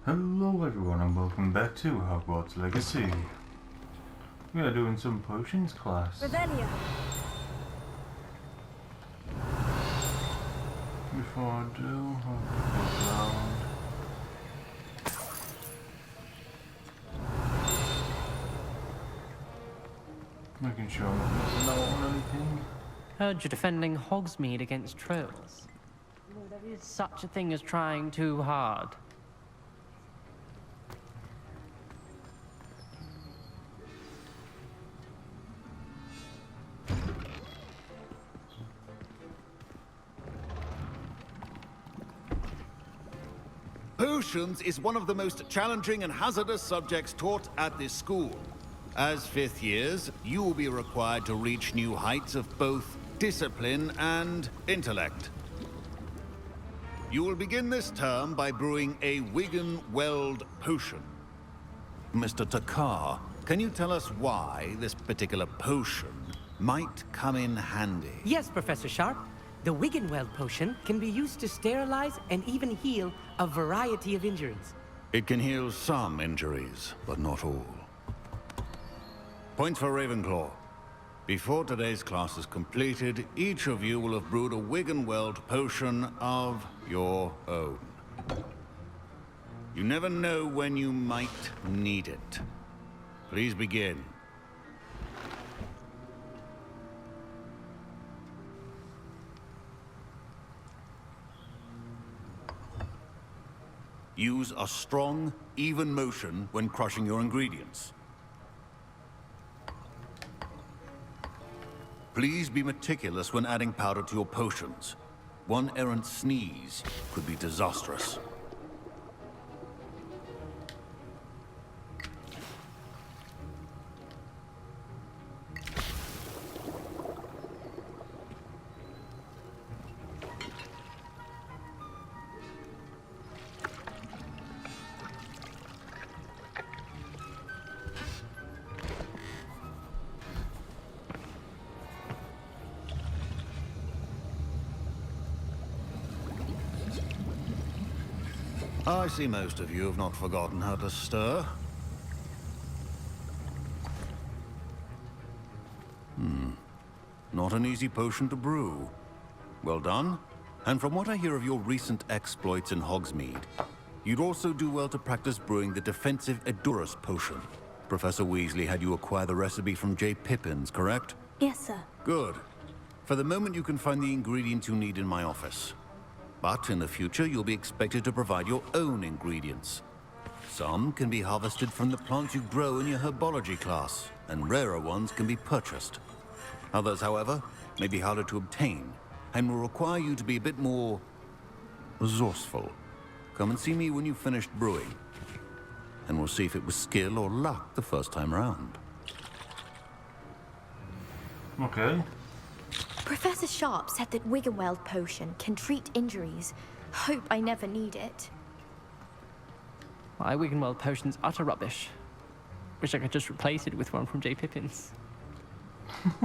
Hello everyone and welcome back to Hogwarts Legacy. We are doing some potions class. Revelio. Before I do, I'll look around. Making sure I'm not missing out on anything. Heard you're defending Hogsmeade against trolls. You know, there is such a thing as trying too hard. Potions is one of the most challenging and hazardous subjects taught at this school. As fifth years, you will be required to reach new heights of both discipline and intellect. You will begin this term by brewing a Wiggenweld potion. Mr. Takar, can you tell us why this particular potion might come in handy? Yes, Professor Sharp. The Wiggenweld potion can be used to sterilize and even heal a variety of injuries. It can heal some injuries, but not all. Points for Ravenclaw. Before today's class is completed, each of you will have brewed a Wiggenweld potion of your own. You never know when you might need it. Please begin. Use a strong, even motion when crushing your ingredients. Please be meticulous when adding powder to your potions. One errant sneeze could be disastrous. I see most of you have not forgotten how to stir. Not an easy potion to brew. Well done. And from what I hear of your recent exploits in Hogsmeade, you'd also do well to practice brewing the defensive Edurus potion. Professor Weasley had you acquire the recipe from J. Pippin's, correct? Yes, sir. Good. For the moment, you can find the ingredients you need in my office. But in the future, you'll be expected to provide your own ingredients. Some can be harvested from the plants you grow in your herbology class, and rarer ones can be purchased. Others, however, may be harder to obtain, and will require you to be a bit more resourceful. Come and see me when you've finished brewing, and we'll see if it was skill or luck the first time around. Okay. Professor Sharp said that Wiggenweld potion can treat injuries. Hope I never need it. My Wiggenweld potion's utter rubbish. Wish I could just replace it with one from J. Pippin's.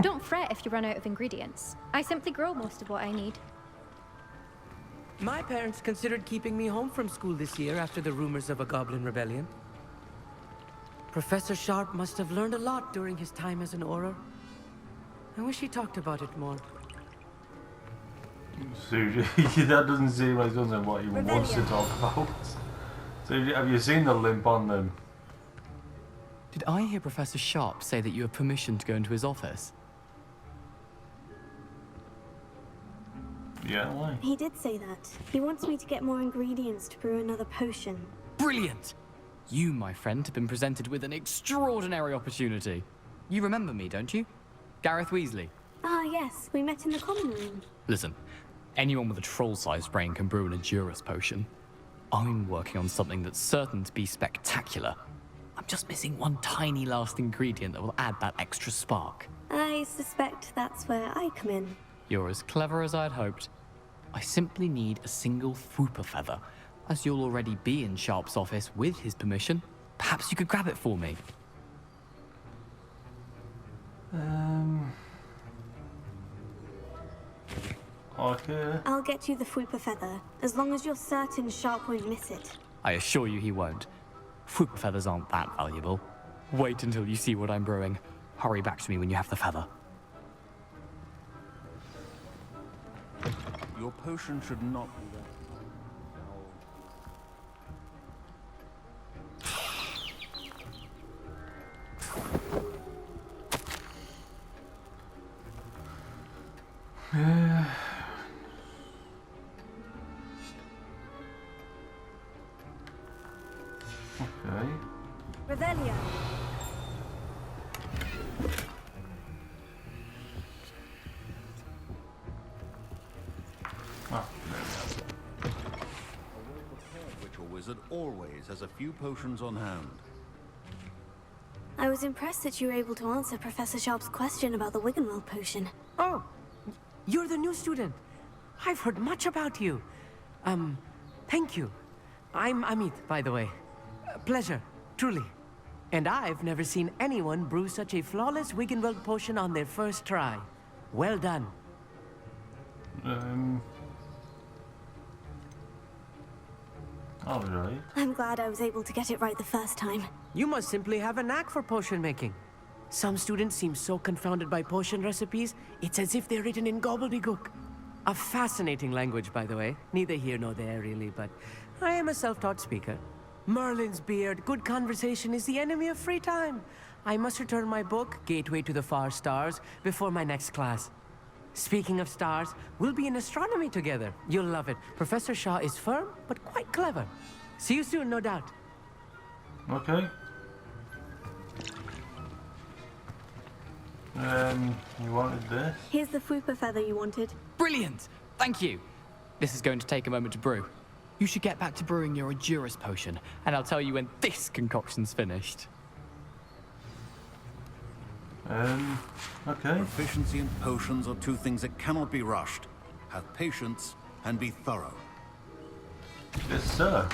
Don't fret if you run out of ingredients. I simply grow most of what I need. My parents considered keeping me home from school this year after the rumors of a goblin rebellion. Professor Sharp must have learned a lot during his time as an Auror. I wish he talked about it more. So that doesn't seem like something what he wants to talk about. So have you seen the limp on them? Did I hear Professor Sharp say that you have permission to go into his office? Yeah, why? He did say that. He wants me to get more ingredients to brew another potion. Brilliant! You, my friend, have been presented with an extraordinary opportunity. You remember me, don't you? Gareth Weasley. Ah, yes. We met in the common room. Listen, anyone with a troll-sized brain can brew an Edurus potion. I'm working on something that's certain to be spectacular. I'm just missing one tiny last ingredient that will add that extra spark. I suspect that's where I come in. You're as clever as I'd hoped. I simply need a single Fwooper feather. As you'll already be in Sharp's office with his permission, perhaps you could grab it for me. Okay. I'll get you the Fwooper feather, as long as you're certain Sharp won't miss it. I assure you he won't. Whoop feathers aren't that valuable. Wait until you see what I'm brewing. Hurry back to me when you have the feather. Your potion should not be that. Okay. Revelio. Ah, Which a wizard always has a few potions on hand. I was impressed that you were able to answer Professor Sharp's question about the Wiggenweld potion. Oh, you're the new student. I've heard much about you. Thank you. I'm Amit, by the way. Pleasure, truly. And I've never seen anyone brew such a flawless Wiggenweld potion on their first try. Well done. Alright. I'm glad I was able to get it right the first time. You must simply have a knack for potion making. Some students seem so confounded by potion recipes, it's as if they're written in gobbledygook. A fascinating language, by the way. Neither here nor there, really, but I am a self-taught speaker. Merlin's beard, good conversation is the enemy of free time. I must return my book, Gateway to the Far Stars, before my next class. Speaking of stars, we'll be in astronomy together. You'll love it. Professor Shaw is firm, but quite clever. See you soon, no doubt. Okay. You wanted this? Here's the Fupa feather you wanted. Brilliant! Thank you! This is going to take a moment to brew. You should get back to brewing your Adurus potion, and I'll tell you when this concoction's finished. Okay. Proficiency and potions are two things that cannot be rushed. Have patience and be thorough. Yes, sir.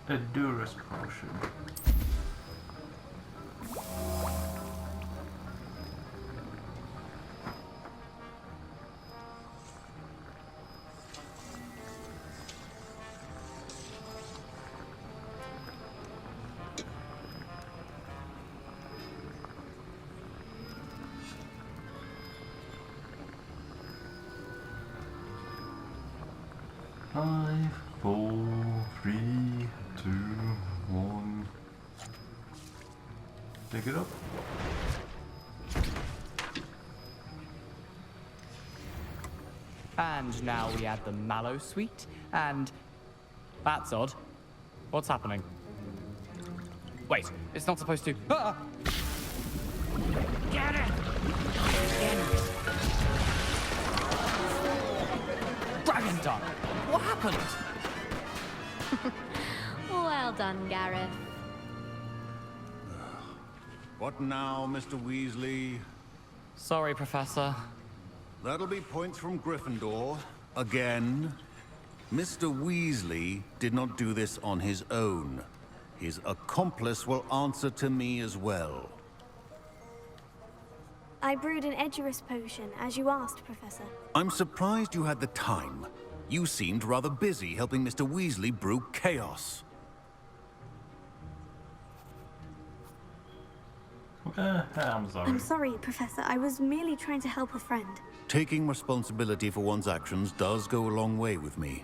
Adurus potion. Five, 4, 3, 2, 1. Pick it up. And now we add the mallow sweet, and... That's odd. What's happening? Wait, it's not supposed to... Ah! Get it! Dragon Dog! What happened? Well done, Gareth. What now, Mr. Weasley? Sorry, Professor. That'll be points from Gryffindor. Again. Mr. Weasley did not do this on his own. His accomplice will answer to me as well. I brewed an Edurus potion, as you asked, Professor. I'm surprised you had the time. You seemed rather busy helping Mr. Weasley brew chaos. I'm sorry. I'm sorry, Professor. I was merely trying to help a friend. Taking responsibility for one's actions does go a long way with me.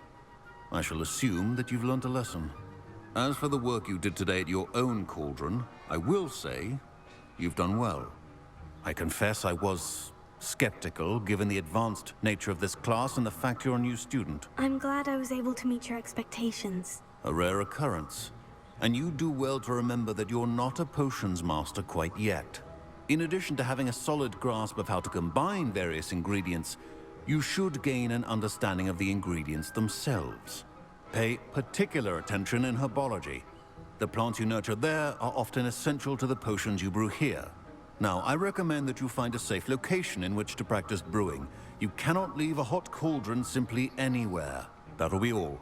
I shall assume that you've learnt a lesson. As for the work you did today at your own cauldron, I will say you've done well. I confess I was skeptical, given the advanced nature of this class and the fact you're a new student. I'm glad I was able to meet your expectations. A rare occurrence. And you do well to remember that you're not a potions master quite yet. In addition to having a solid grasp of how to combine various ingredients, you should gain an understanding of the ingredients themselves. Pay particular attention in herbology. The plants you nurture there are often essential to the potions you brew here. Now, I recommend that you find a safe location in which to practice brewing. You cannot leave a hot cauldron simply anywhere. That'll be all.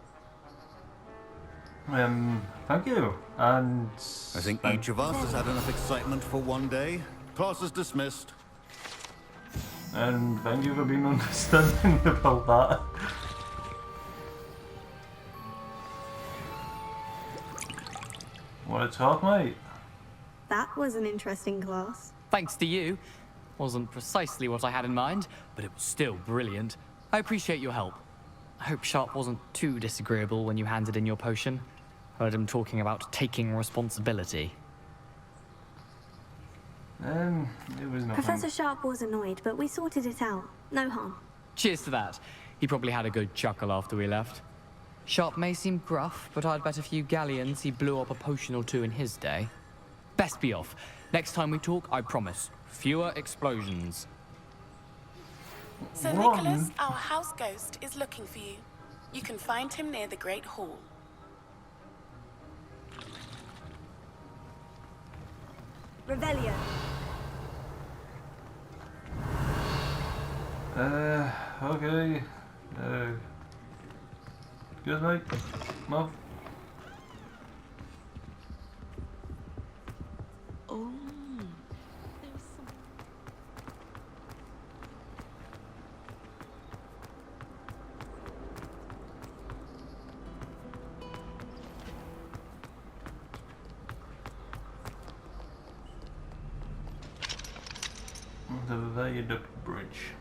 Thank you. And I think each of us has had enough excitement for one day. Class is dismissed. And thank you for being understanding about that. Want to talk, mate? That was an interesting class. Thanks to you. Wasn't precisely what I had in mind, but it was still brilliant. I appreciate your help. I hope Sharp wasn't too disagreeable when you handed in your potion. Heard him talking about taking responsibility. It was nothing. Professor Sharp was annoyed, but we sorted it out. No harm. Cheers to that. He probably had a good chuckle after we left. Sharp may seem gruff, but I'd bet a few galleons he blew up a potion or two in his day. Best be off. Next time we talk, I promise. Fewer explosions. Sir Nicholas, our house ghost, is looking for you. You can find him near the Great Hall. Revelio. Okay. Good night, Mom. Oh. The viaduct bridge.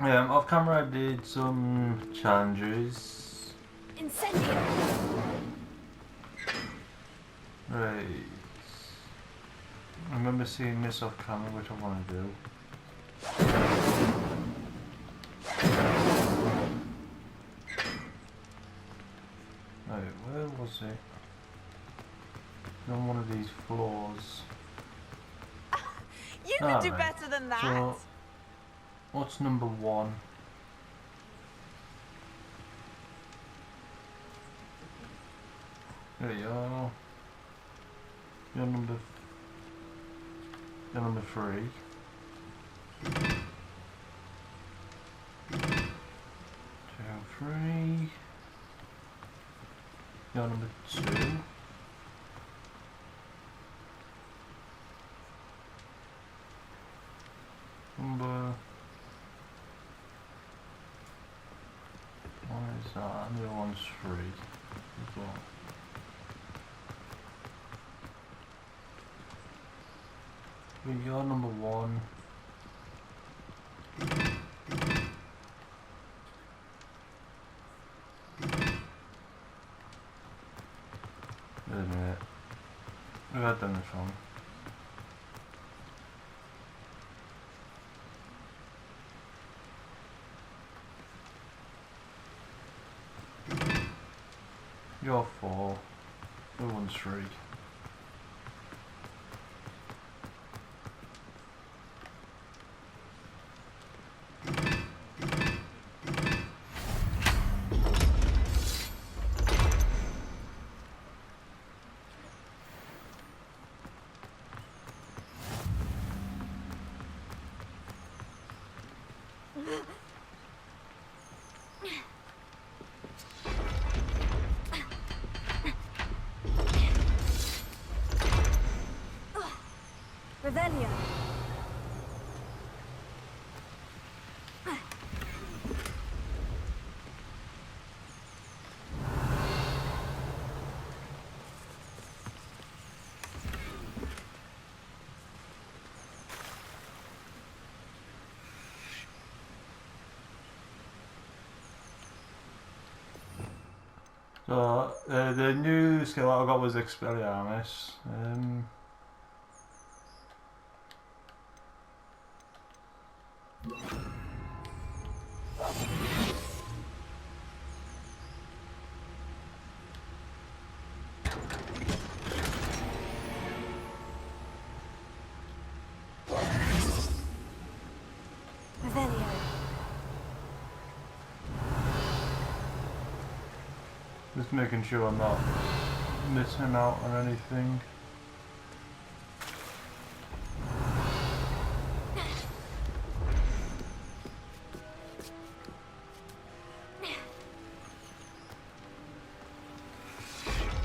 Off camera I did some challenges. Incendio! Right. I remember seeing this off camera, which I want to do. Right, where was it? On one of these floors. You can do better than that. So, what's number 1? There you go. You're number 3. 2, 3. You're number 2. Number... What is that? And the other one's 3 as well. You're number 1. Wait a minute. Maybe I've done this wrong. You're 4. The one's 3. Revelio. So, the new skill I got was Expelliarmus. Revelio. Just making sure I'm not missing out on anything.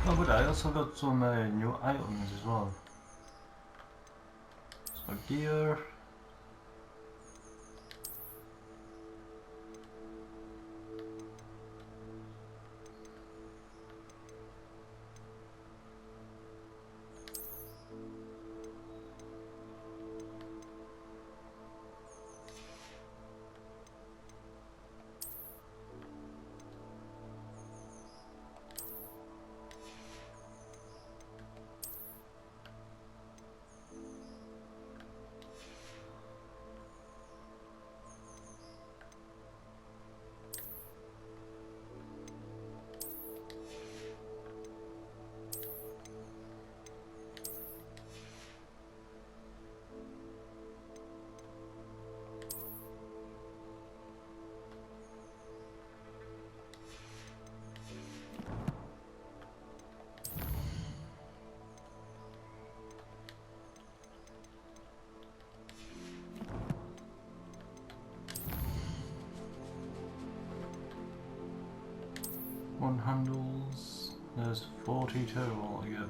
Oh, but I also got some new items as well. So gear. One handles, there's 42 altogether.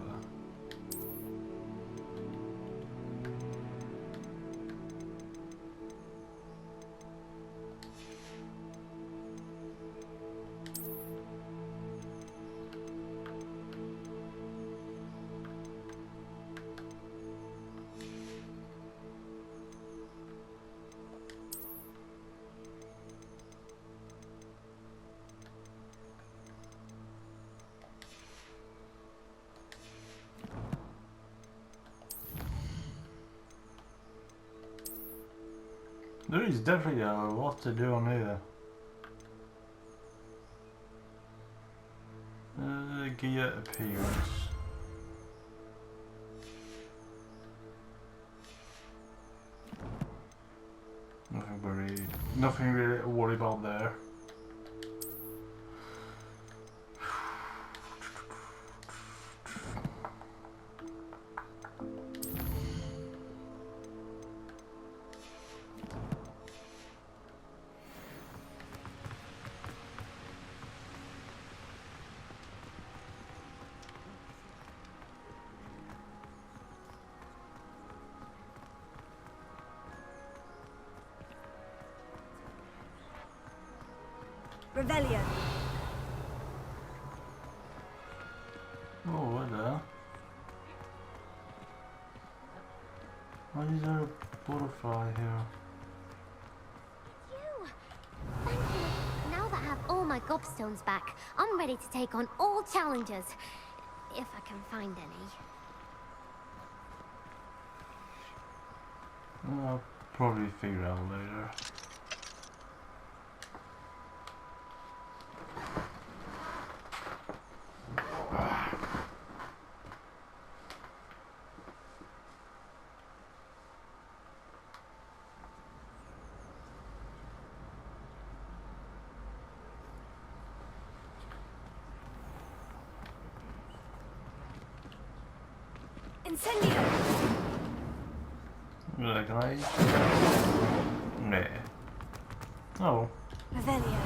There is definitely a lot to do on here. Gear appearance. Nothing really to worry about there. Revelio. Oh, what the? Why is there a butterfly here? Phew. Thank you. Now that I have all my gobstones back, I'm ready to take on all challenges. If I can find any. I'll probably figure out later. Incendio. Can I? Nah. Oh. Revelio.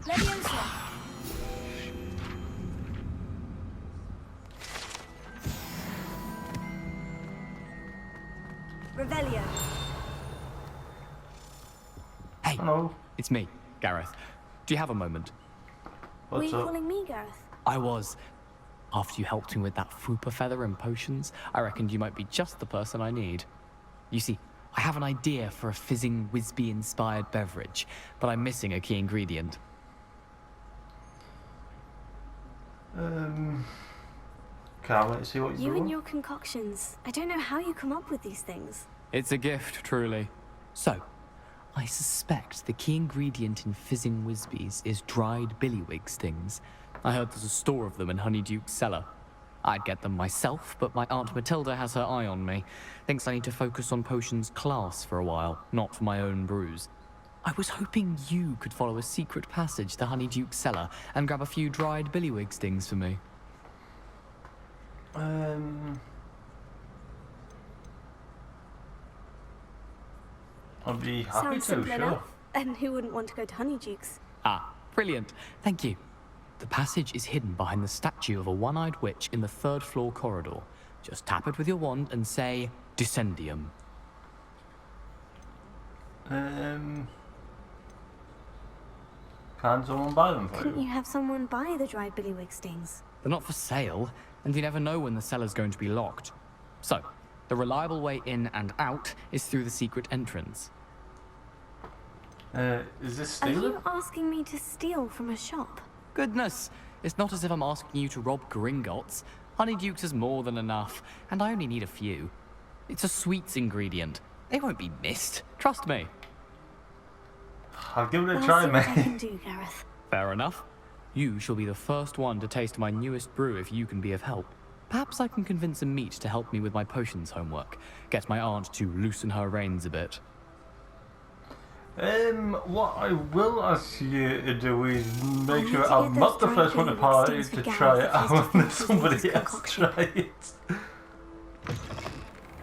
Leviosa. Revelio. Hey, Hello. it's me, Gareth. Do you have a moment? Were What's you up? calling me Gareth? I was. After you helped me with that Fupa feather and potions, I reckoned you might be just the person I need. You see, I have an idea for a fizzing Whizbee-inspired beverage, but I'm missing a key ingredient. Can't wait to see what You you and do. your concoctions. I don't know how you come up with these things. It's a gift, truly. So, I suspect the key ingredient in fizzing Whizbees is dried billywig stings. I heard there's a store of them in Honeyduke's cellar. I'd get them myself, but my Aunt Matilda has her eye on me. Thinks I need to focus on potions class for a while, not for my own brews. I was hoping you could follow a secret passage to Honeyduke's cellar and grab a few dried billywig stings for me. I'd be happy Sounds to, simple sure. enough. And who wouldn't want to go to Honeyduke's? Ah, brilliant. Thank you. The passage is hidden behind the statue of a one-eyed witch in the third-floor corridor. Just tap it with your wand and say, Descendium. Can someone buy them for Couldn't you? you have someone buy the dried billywig stings? They're not for sale, and you never know when the cellar's going to be locked. So, the reliable way in and out is through the secret entrance. Is this Are stealing? you asking me to steal from a shop? Goodness, it's not as if I'm asking you to rob Gringotts. Honeyduke's is more than enough, and I only need a few. It's a sweets ingredient. They won't be missed, trust me. I'll give it a I'll try, see what I mate. can do, Gareth. Fair enough. You shall be the first one to taste my newest brew if you can be of help. Perhaps I can convince a meat to help me with my potions homework. Get my aunt to loosen her reins a bit. What I will ask you to do is make need sure to I'm get not the those first one to dried party billywig to stings for try it Gareth out if and let he's somebody using else concoction. try it.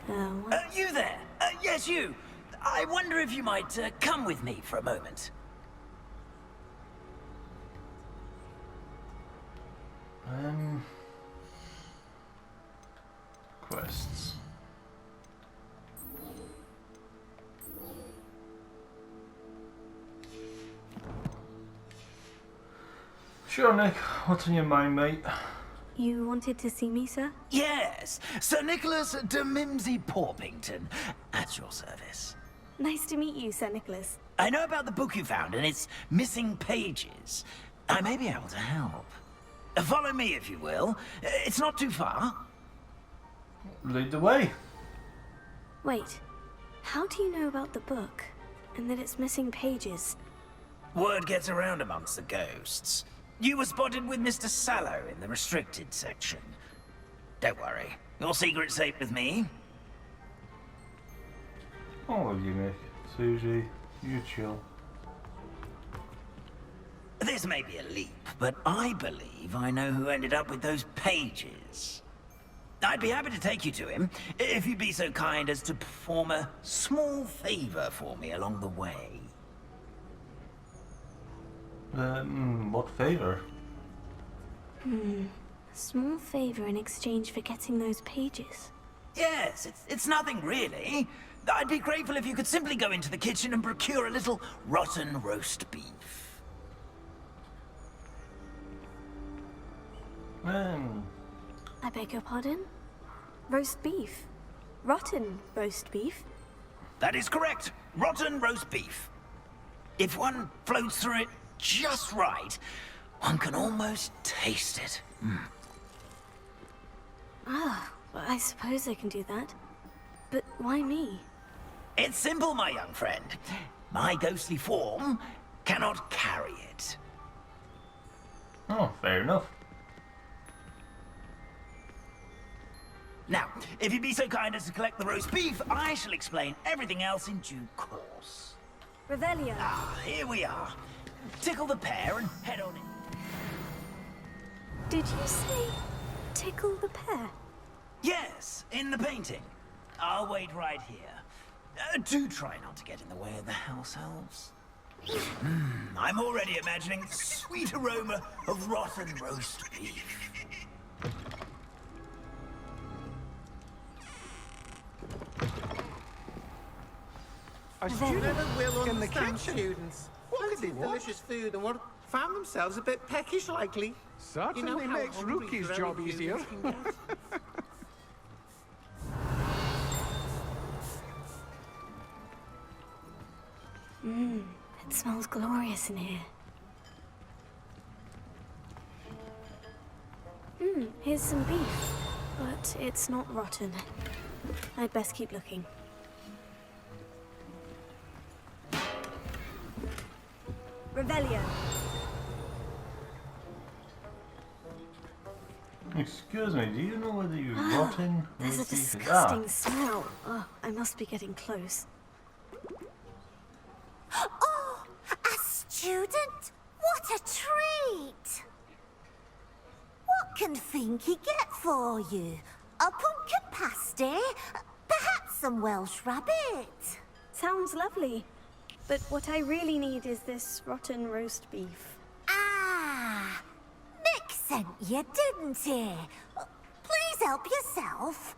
What? You there? Yes, you. I wonder if you might come with me for a moment. Quests. Sure, Nick. What's on your mind, mate? You wanted to see me, sir? Yes, Sir Nicholas de Mimsy Porpington, at your service. Nice to meet you, Sir Nicholas. I know about the book you found and its missing pages. I may be able to help. Follow me, if you will. It's not too far. Lead the way. Wait, how do you know about the book? And that it's missing pages? Word gets around amongst the ghosts. You were spotted with Mr. Sallow in the restricted section. Don't worry, your secret's safe with me. All of you, Nick. Susie, you chill. This may be a leap, but I believe I know who ended up with those pages. I'd be happy to take you to him, if you'd be so kind as to perform a small favor for me along the way. What favor? A small favor in exchange for getting those pages. Yes, it's nothing really. I'd be grateful if you could simply go into the kitchen and procure a little rotten roast beef. I beg your pardon? Roast beef? Rotten roast beef? That is correct. Rotten roast beef. If one floats through it just right, one can almost taste it. Ah, well, I suppose I can do that. But why me? It's simple, my young friend. My ghostly form cannot carry it. Oh, fair enough. Now, if you'd be so kind as to collect the roast beef, I shall explain everything else in due course. Revelio. Ah, here we are. Tickle the pear and head on in. Did you say tickle the pear? Yes, in the painting. I'll wait right here. Do try not to get in the way of the house elves. I'm already imagining the sweet aroma of rotten roast beef. A student will understand students. What could delicious food and found themselves a bit peckish likely. Certainly makes Rookie's job easier. It smells glorious in here. Here's some beef, but it's not rotten. I'd best keep looking. Revelio. Excuse me, do you know whether you're rotten? There's a roast beef is- disgusting smell. Oh, I must be getting close. Oh, a student? What a treat! What can Finky get for you? A pumpkin pasty? Perhaps some Welsh rabbit? Sounds lovely. But what I really need is this rotten roast beef. Ah, Nick sent you, didn't he? Please help yourself.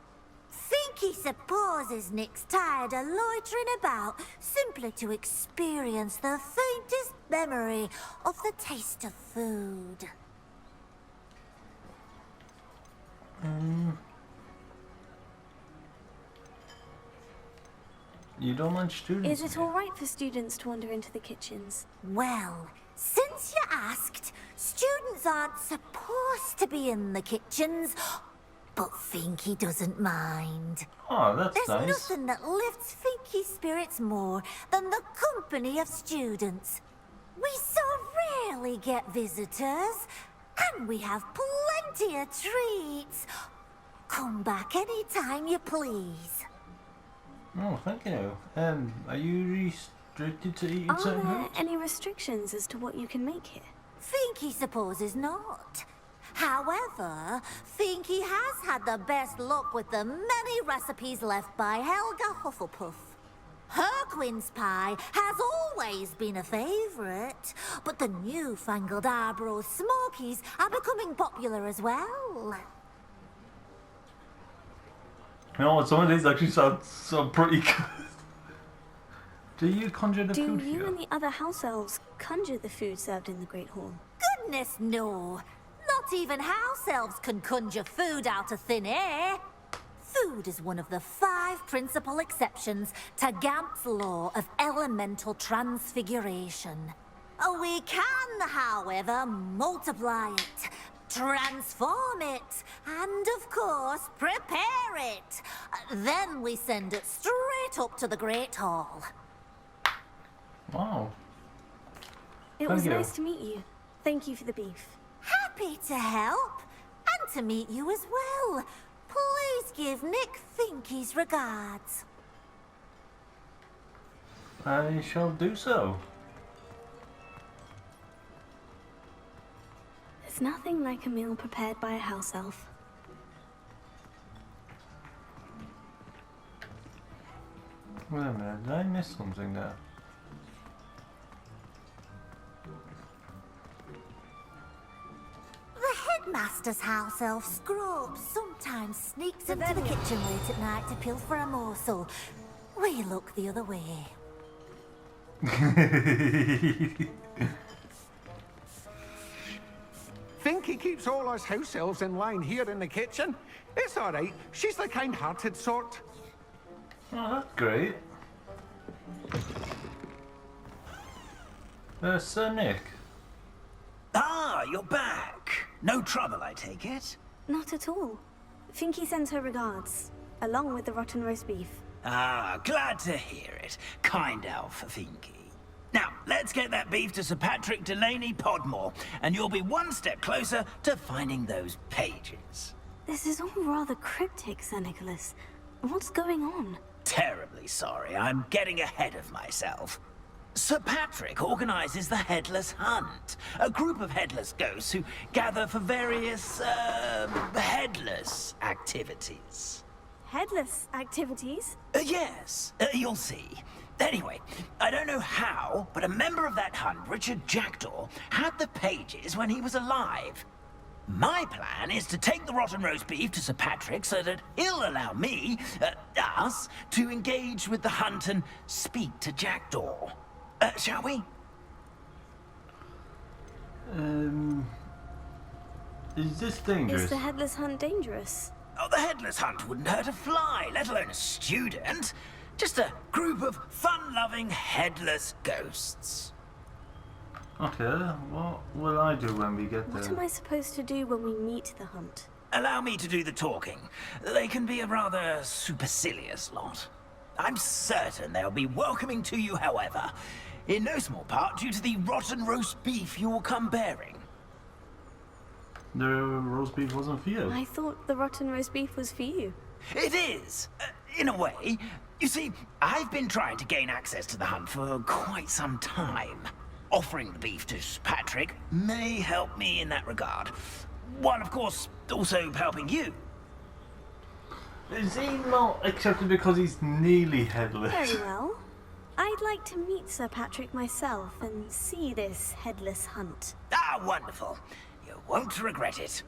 Finky supposes Nick's tired of loitering about simply to experience the faintest memory of the taste of food. You don't want students? Is it all right for students to wander into the kitchens? Well, since you asked, students aren't supposed to be in the kitchens, but Finky doesn't mind. Oh, that's There's nice. nothing that lifts Finky's spirits more than the company of students. We so rarely get visitors, and we have plenty of treats. Come back any time you please. Oh, thank you. Are you restricted to eating Are certain there foods? any restrictions as to what you can make here? Finky supposes not. However, Finky has had the best luck with the many recipes left by Helga Hufflepuff. Her quince pie has always been a favourite, but the newfangled Arborough Smokies are becoming popular as well. You know what? Some of these actually sound pretty good. Do you conjure the Do food you here? and the other house elves conjure the food served in the Great Hall? Goodness no! Not even house elves can conjure food out of thin air. Food is one of the 5 principal exceptions to Gamp's law of elemental transfiguration. We can, however, multiply it, transform it, and of course, prepare it. Then we send it straight up to the Great Hall. Wow. It Thank was you. nice to meet you. Thank you for the beef. Happy to help, and to meet you as well. Please give Nick Finky's regards. I shall do so. There's nothing like a meal prepared by a house elf. Wait a minute, did I miss something there? The headmaster's house elf Scrub sometimes sneaks into the kitchen late at night to pilfer a morsel. We look the other way. Finky keeps all us house elves in line here in the kitchen. It's all right. She's the kind-hearted sort. Oh, that's great. Sir Nick. Ah, you're back. No trouble, I take it? Not at all. Finky sends her regards, along with the rotten roast beef. Ah, glad to hear it. Kind elf for Finky. Now, let's get that beef to Sir Patrick Delaney Podmore, and you'll be one step closer to finding those pages. This is all rather cryptic, Sir Nicholas. What's going on? Terribly sorry, I'm getting ahead of myself. Sir Patrick organizes the Headless Hunt, a group of headless ghosts who gather for various, headless activities. Headless activities? Yes, you'll see. Anyway, I don't know how, but a member of that hunt, Richard Jackdaw, had the pages when he was alive. My plan is to take the rotten roast beef to Sir Patrick so that he'll allow me, us, to engage with the hunt and speak to Jackdaw. Shall we? Is this dangerous? Is the Headless Hunt dangerous? Oh, the Headless Hunt wouldn't hurt a fly, let alone a student. Just a group of fun-loving headless ghosts. Okay, what will I do when we get What there? am I supposed to do when we meet the hunt? Allow me to do the talking. They can be a rather supercilious lot. I'm certain they'll be welcoming to you, however, in no small part due to the rotten roast beef you will come bearing. The roast beef wasn't for you. I thought the rotten roast beef was for you. It is, in a way. You see, I've been trying to gain access to the hunt for quite some time. Offering the beef to Sir Patrick may help me in that regard. While, of course, also helping you. Is he not accepted because he's nearly headless? Very well. I'd like to meet Sir Patrick myself and see this headless hunt. Ah, wonderful. You won't regret it.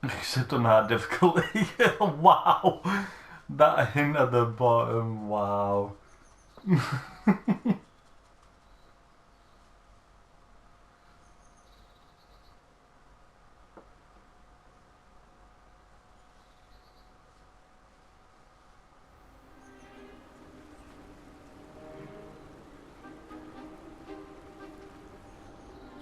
Except on hard difficulty. Wow. That hint at the bottom. Wow.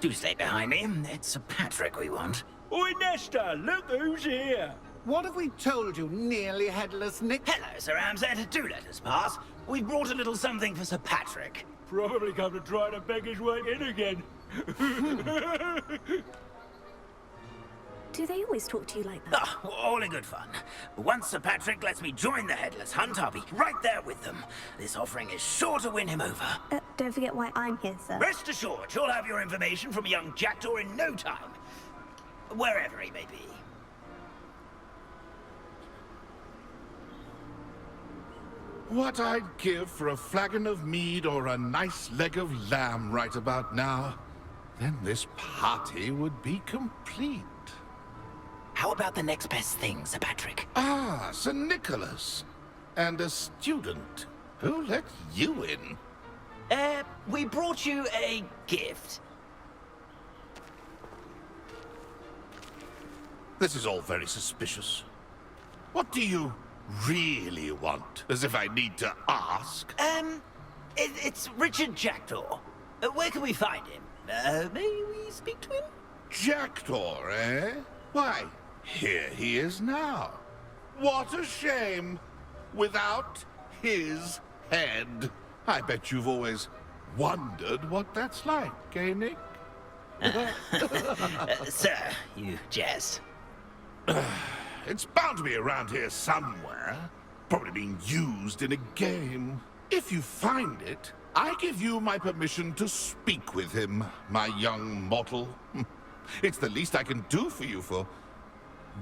Do stay behind me. It's Sir Patrick we want. Oi, Nesta, look who's here. What have we told you, nearly headless Nick? Hello, Sir Ramsed. Do let us pass. We've brought a little something for Sir Patrick. Probably come to try to beg his way in again. Do they always talk to you like that? Ah, all in good fun. Once Sir Patrick lets me join the Headless Hunt, I'll be right there with them. This offering is sure to win him over. Don't forget why I'm here, sir. Rest assured, you'll have your information from a young jackdaw in no time. Wherever he may be. What I'd give for a flagon of mead or a nice leg of lamb right about now. Then this party would be complete. How about the next best thing, Sir Patrick? Ah, Sir Nicholas. And a student. Who let you in? We brought you a gift. This is all very suspicious. What do you really want? As if I need to ask. It's Richard Jackdaw. Where can we find him? May we speak to him? Jackdaw, eh? Why, here he is now. What a shame. Without his head. I bet you've always wondered what that's like, eh, Nick? Sir, you jest. It's bound to be around here somewhere. Probably being used in a game. If you find it, I give you my permission to speak with him, my young mortal. It's the least I can do for you for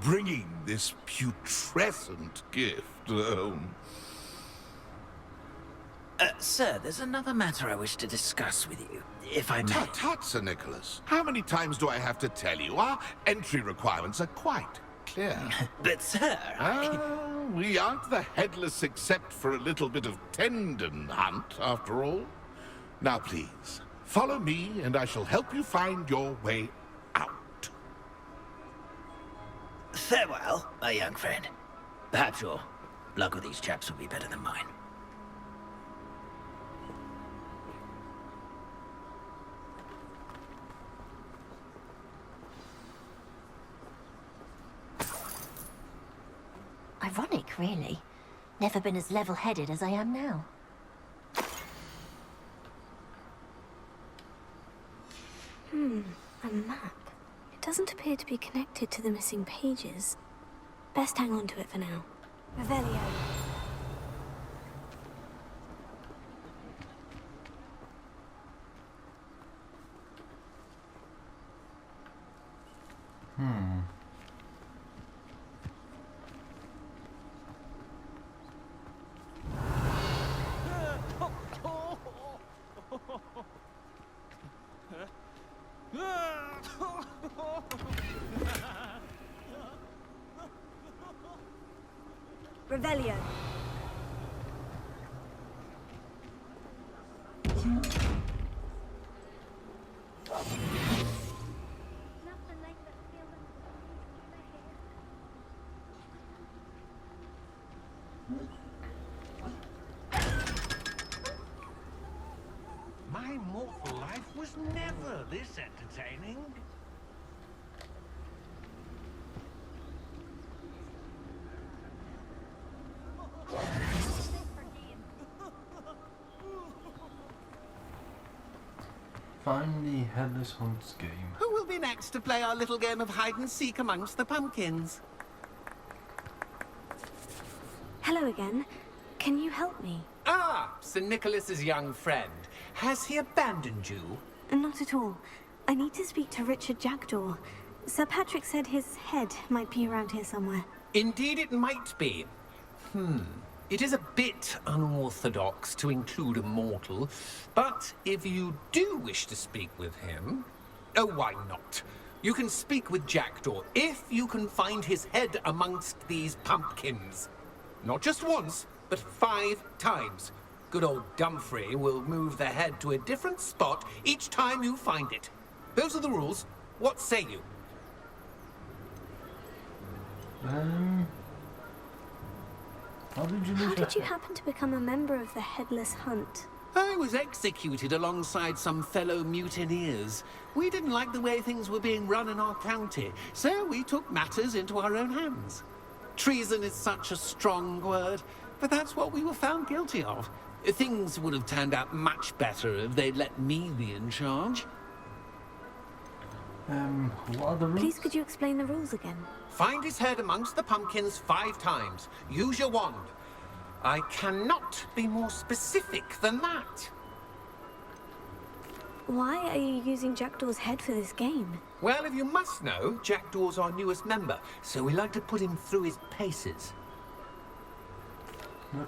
bringing this putrescent gift home. Sir, there's another matter I wish to discuss with you, if I may. Tut, tut, Sir Nicholas. How many times do I have to tell you? Our entry requirements are quite clear. But, sir, we aren't the headless except for a little bit of tendon hunt, after all. Now, please, follow me, and I shall help you find your way out. Farewell, my young friend. Perhaps your luck with these chaps will be better than mine. Ironic, really. Never been as level-headed as I am now. A map. It doesn't appear to be connected to the missing pages. Best hang on to it for now. Revelio. Revelio. My mortal life was never this entertaining. Find the Headless Hunts game. Who will be next to play our little game of hide and seek amongst the pumpkins? Hello again. Can you help me? Ah, Sir Nicholas's young friend. Has he abandoned you? Not at all. I need to speak to Richard Jackdaw. Sir Patrick said his head might be around here somewhere. Indeed it might be. It is a bit unorthodox to include a mortal, but if you do wish to speak with him... Oh, why not? You can speak with Jackdaw if you can find his head amongst these pumpkins. Not just once, but 5 times. Good old Dumfrey will move the head to a different spot each time you find it. Those are the rules. What say you? How did you lose How your did you head? happen to become a member of the Headless Hunt? I was executed alongside some fellow mutineers. We didn't like the way things were being run in our county, so we took matters into our own hands. Treason is such a strong word, but that's what we were found guilty of. Things would have turned out much better if they'd let me be in charge. What are the rules? Please could you explain the rules again? Find his head amongst the pumpkins 5 times. Use your wand. I cannot be more specific than that. Why are you using Jackdaw's head for this game? Well, if you must know, Jackdaw's our newest member, so we like to put him through his paces.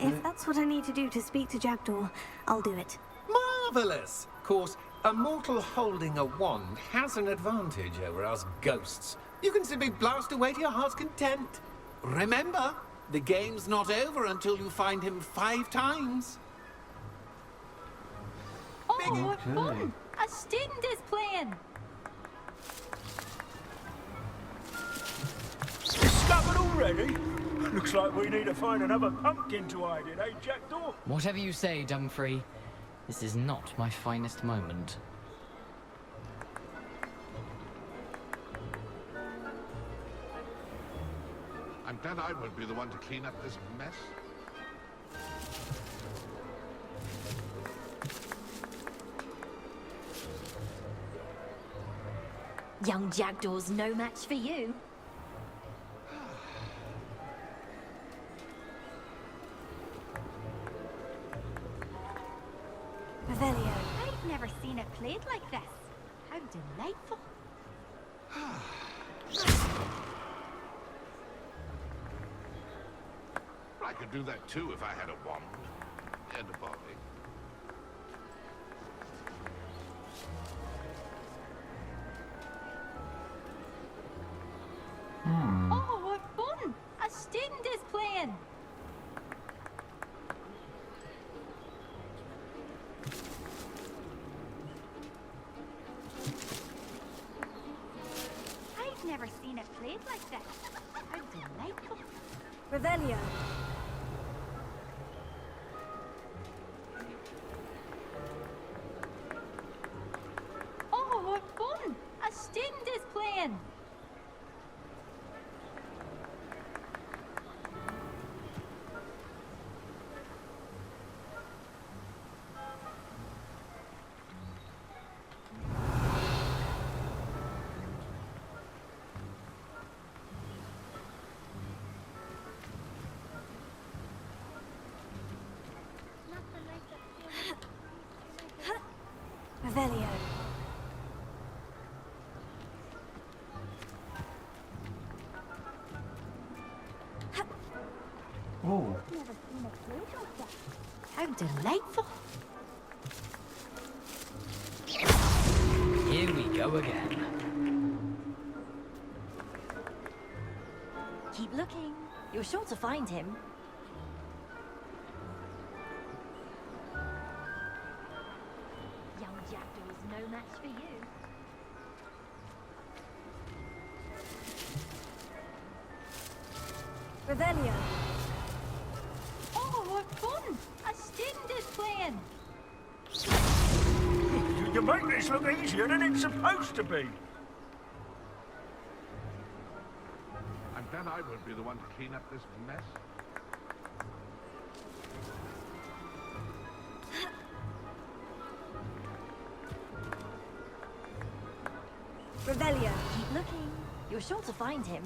If that's what I need to do to speak to Jackdaw, I'll do it. Marvellous! Of course, a mortal holding a wand has an advantage over us ghosts. You can simply blast away to your heart's content. Remember, the game's not over until you find him 5 times. Oh, what fun! A student is playing! Discovered already? Looks like we need to find another pumpkin to hide in, eh, Jackdaw? Whatever you say, Dumfrey. This is not my finest moment. I'm glad I won't be the one to clean up this mess. Young Jackdaw's no match for you. Revelio. I've never seen it played like this. How delightful. I could do that too if I had a wand and a body. Oh, what fun! A student is playing! I've never seen it played like this. How delightful. Revelio. Oh, what fun! A student is playing! Revelio. Oh. Never seen it played like this. How delightful. Here we go again. Keep looking. You're sure to find him. Young Jackdaw's no match for you. Revelio. in. You make this look easier than it's supposed to be. And then I won't be the one to clean up this mess. Revelio. Keep looking. You're sure to find him.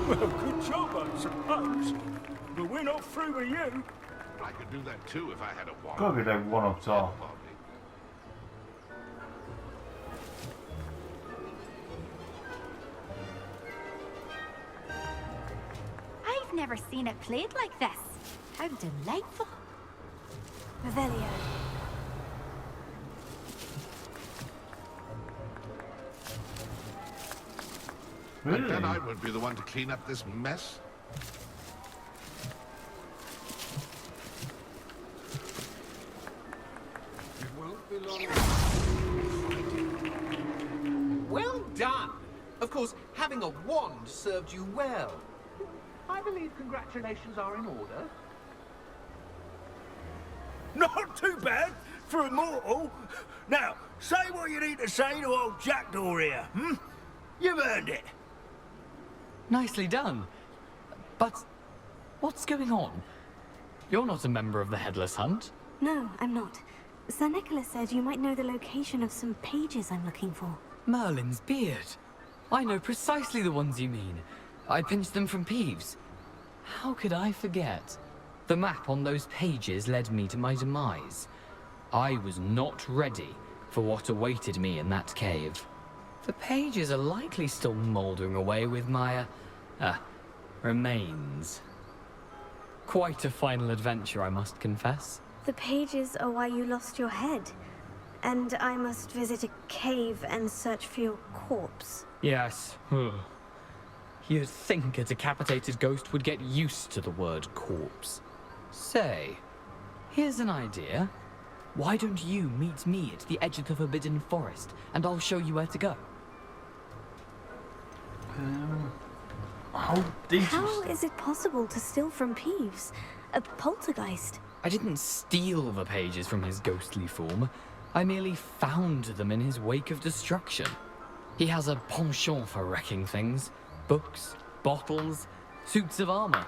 Well, good job, I suppose. But we're not through with you. I could do that too if I had a wand. Gotta be that one up top. I've never seen it played like this. How delightful. Revelio. And then I won't be the one to clean up this mess. It won't be long. Well done! Of course, having a wand served you well. I believe congratulations are in order. Not too bad for a mortal. Now, say what you need to say to old Jackdaw here, hmm? You've earned it. Nicely done. But what's going on? You're not a member of the Headless Hunt. No, I'm not. Sir Nicholas said you might know the location of some pages I'm looking for. Merlin's beard. I know precisely the ones you mean. I pinched them from Peeves. How could I forget? The map on those pages led me to my demise. I was not ready for what awaited me in that cave. The pages are likely still mouldering away with my, remains. Quite a final adventure, I must confess. The pages are why you lost your head. And I must visit a cave and search for your corpse. Yes. You'd think a decapitated ghost would get used to the word corpse. Say, here's an idea. Why don't you meet me at the edge of the Forbidden Forest, and I'll show you where to go? How dangerous. How is it possible to steal from Peeves? A poltergeist? I didn't steal the pages from his ghostly form. I merely found them in his wake of destruction. He has a penchant for wrecking things. Books, bottles, suits of armor.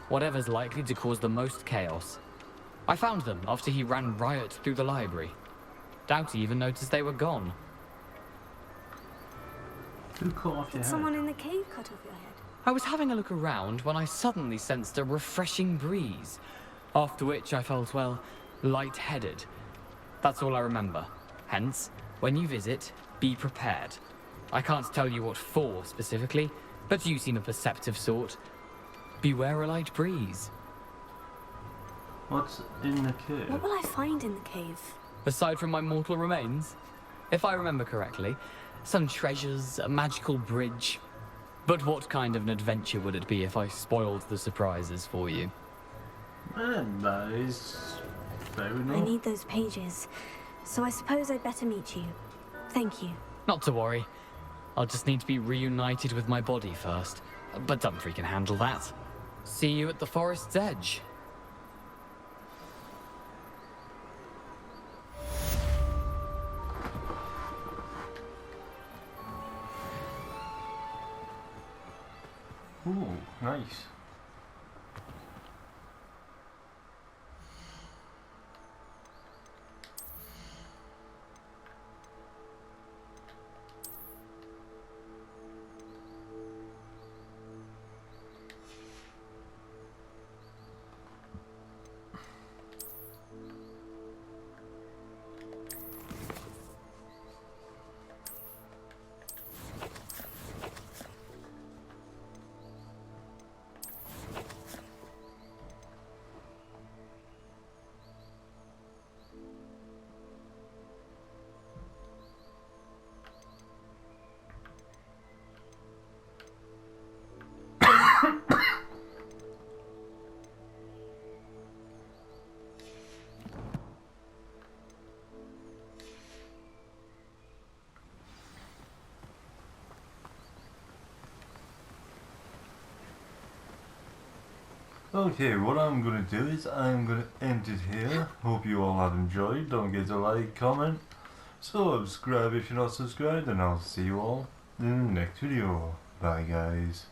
Whatever's likely to cause the most chaos. I found them after he ran riot through the library. Doubt he even noticed they were gone. Who cut off your Did head? someone in the cave cut off your head? I was having a look around when I suddenly sensed a refreshing breeze. After which I felt, well, lightheaded. That's all I remember. Hence, when you visit, be prepared. I can't tell you what for specifically, but you seem a perceptive sort. Beware a light breeze. What's in the cave? What will I find in the cave? Aside from my mortal remains, if I remember correctly, some treasures, a magical bridge. But what kind of an adventure would it be if I spoiled the surprises for you? That is fair I enough. need those pages, so I suppose I'd better meet you. Thank you. Not to worry. I'll just need to be reunited with my body first. But Dumfries can handle that. See you at the forest's edge. Ooh, nice. Okay, what I'm going to do is I'm going to end it here. Hope you all have enjoyed. Don't forget to like, comment, subscribe if you're not subscribed, and I'll see you all in the next video. Bye guys.